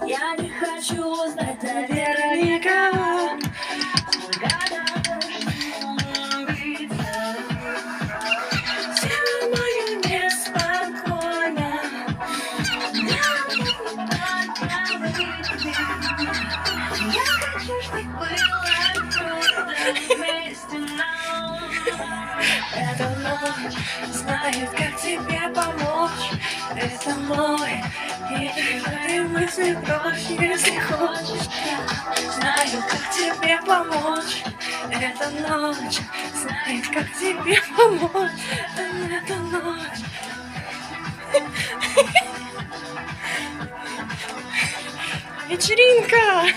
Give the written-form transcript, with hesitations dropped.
Я не хочу знать наверняка. Тело мое неспокойно. Я хочу, чтобы было круто вместе нам. Эта ночь знает, как тебе помочь. Это мой и твои мысли прочь, если хочешь. Я знаю, как тебе помочь. Эта ночь знает, как тебе помочь. Эта ночь. Вечеринка!